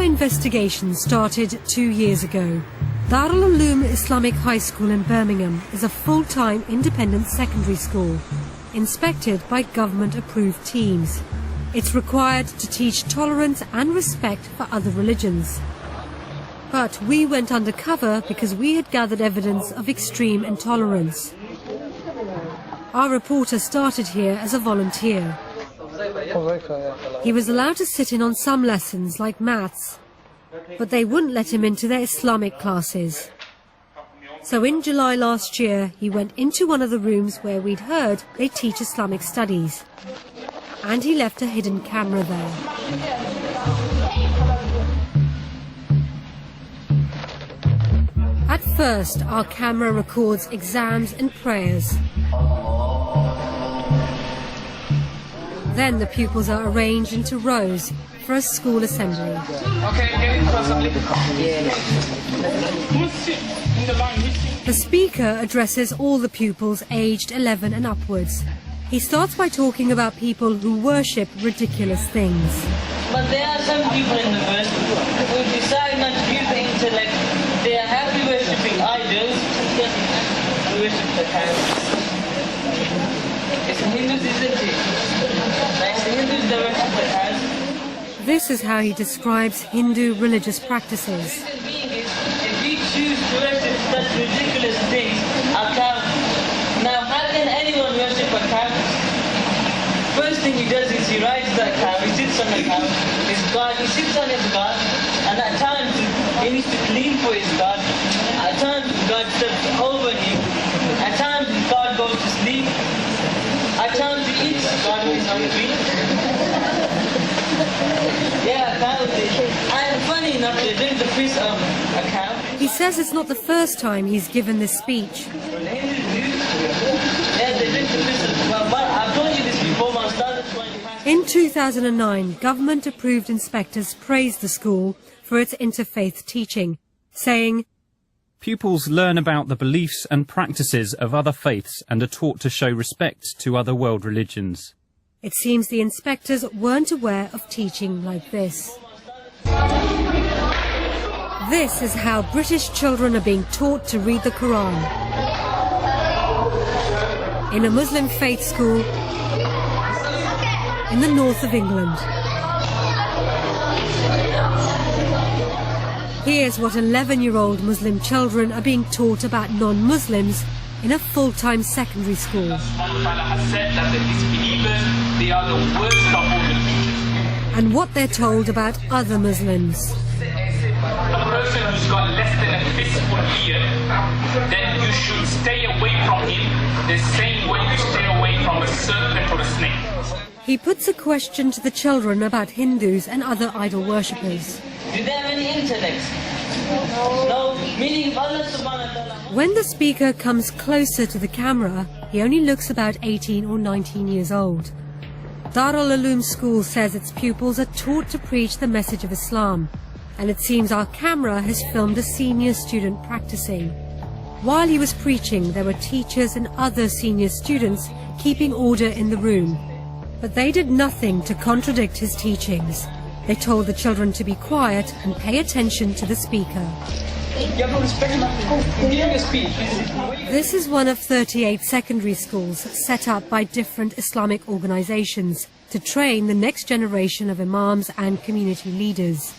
Our investigation started 2 years ago. Darul Uloom Islamic High School in Birmingham is a full-time independent secondary school, inspected by government-approved teams. It's required to teach tolerance and respect for other religions. But we went undercover because we had gathered evidence of extreme intolerance. Our reporter started here as a volunteer. He was allowed to sit in on some lessons like maths, but they wouldn't let him into their Islamic classes. So in July last year, he went into one of the rooms where we'd heard they teach Islamic studies. And he left a hidden camera there. At first, our camera records exams and prayers. Then the pupils are arranged into rows for a school assembly. The speaker addresses all the pupils aged 11 and upwards. He starts by talking about people who worship ridiculous things. But there are some people in the world who decide not to use the intellect. They are happy worshipping idols and worship the cows. It's Hindus, isn't it? Like the Hindus, they worship the cows. This is how he describes Hindu religious practices. If we choose to worship such ridiculous things, a cow. Now, how can anyone worship a cow? First thing he does is he rides that cow, he sits on the cow, he sits on his guard, and at times he needs to clean for his guard. At times God steps over him, at times God goes to sleep, at times he eats God when he's hungry. Yeah, cows. And funny enough, they drink the piss of a cow. He says it's not the first time he's given this speech. In 2009, government-approved inspectors praised the school for its interfaith teaching, saying, "Pupils learn about the beliefs and practices of other faiths and are taught to show respect to other world religions." It seems the inspectors weren't aware of teaching like this. This is how British children are being taught to read the Quran. In a Muslim faith school in the north of England. Here's what 11-year-old Muslim children are being taught about non-Muslims in a full-time secondary school. Allah has said that the disbelievers, they are the worst of all religions. And what they're told about other Muslims. A person who's got less than a fistful ear, then you should stay away from him the same way you stay away from a serpent or a snake. He puts a question to the children about Hindus and other idol worshippers. Do they have any intellect? No, meaning Allah subhanahu wa ta'ala. When the speaker comes closer to the camera, he only looks about 18 or 19 years old. Darul Uloom School says its pupils are taught to preach the message of Islam, and it seems our camera has filmed a senior student practicing. While he was preaching, there were teachers and other senior students keeping order in the room, but they did nothing to contradict his teachings. They told the children to be quiet and pay attention to the speaker. This is one of 38 secondary schools set up by different Islamic organizations to train the next generation of imams and community leaders.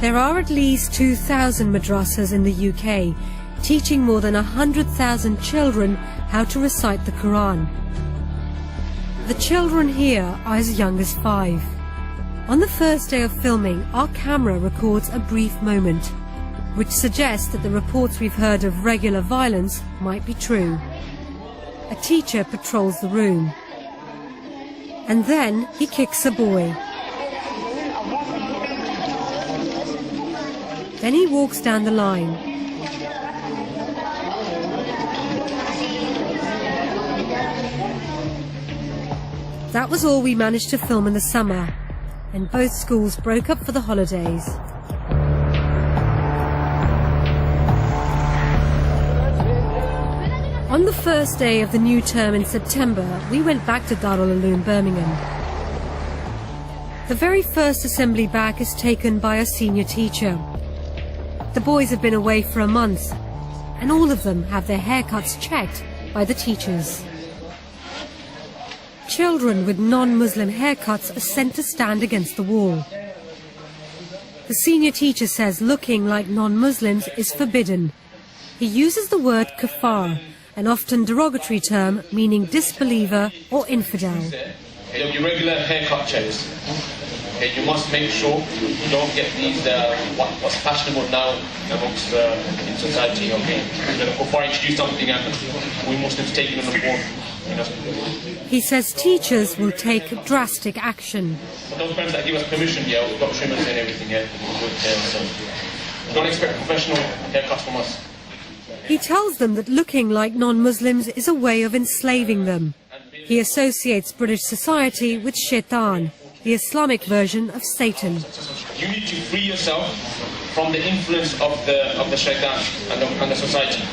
There are at least 2,000 madrasas in the UK, teaching more than 100,000 children how to recite the Quran. The children here are as young as 5. On the first day of filming, our camera records a brief moment, which suggests that the reports we've heard of regular violence might be true. A teacher patrols the room, and then he kicks a boy. Then he walks down the line. That was all we managed to film in the summer, and both schools broke up for the holidays. On the first day of the new term in September, we went back to Darul Uloom Birmingham. The very first assembly back is taken by a senior teacher. The boys have been away for a month, and all of them have their haircuts checked by the teachers. Children with non-Muslim haircuts are sent to stand against the wall. The senior teacher says looking like non-Muslims is forbidden. He uses the word kafar, an often derogatory term meaning disbeliever or infidel. There'll be regular haircut checks. Okay, you must make sure you don't get these what's fashionable now amongst in society. Okay, the kafar introduced something and we Muslims taking it on board. You know. He says teachers will take drastic action. But those parents that give us permission, yeah, we've got trimmers and everything, yeah, so don't expect professional haircuts from us. He tells them that looking like non-Muslims is a way of enslaving them. He associates British society with shaitan, the Islamic version of Satan. You need to free yourself from the influence of the shaitan and the society.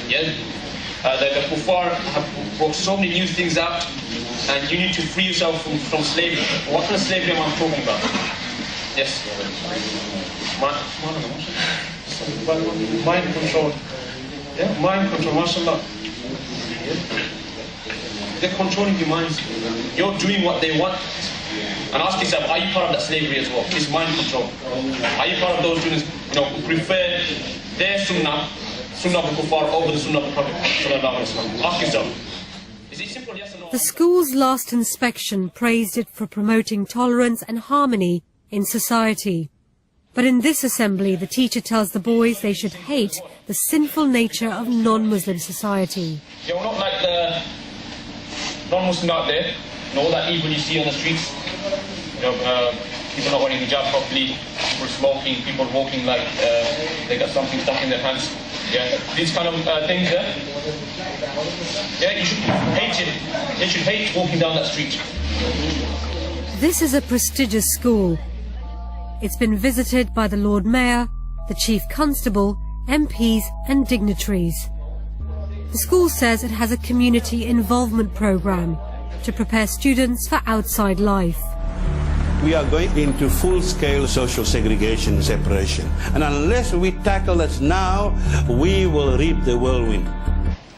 Yeah? The kuffar have brought so many new things out, and you need to free yourself from slavery. What kind of slavery am I talking about? Yes. Mind control. Yeah, mind control, mashallah. Yeah. They're controlling your minds. You're doing what they want. And ask yourself, are you part of that slavery as well? It's mind control. Are you part of those students, who prefer their sunnah of the kuffar over the sunnah of the Prophet? Ask yourself. Is it simple, yes or no? The school's last inspection praised it for promoting tolerance and harmony in society. But in this assembly, the teacher tells the boys they should hate the sinful nature of non-Muslim society. You're not like the non-Muslim out there, all that evil you see on the streets. People not wearing hijab properly, people smoking, people walking like they got something stuck in their pants. Yeah, these kind of things. Yeah, you should hate it. They should hate walking down that street. This is a prestigious school. It's been visited by the Lord Mayor, the Chief Constable, MPs and dignitaries. The school says it has a community involvement program to prepare students for outside life. We are going into full-scale social segregation and separation. And unless we tackle this now, we will reap the whirlwind.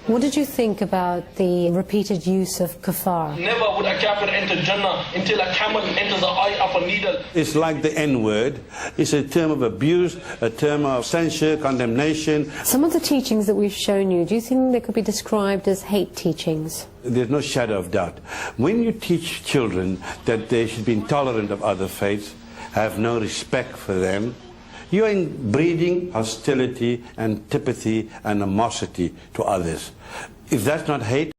What did you think about the repeated use of kafar? Never would a kafir enter Jannah until a camel enters the eye of a needle. It's like the N-word. It's a term of abuse, a term of censure, condemnation. Some of the teachings that we've shown you, do you think they could be described as hate teachings? There's no shadow of doubt. When you teach children that they should be intolerant of other faiths, have no respect for them, you are breeding hostility, antipathy, and animosity to others. If that's not hate,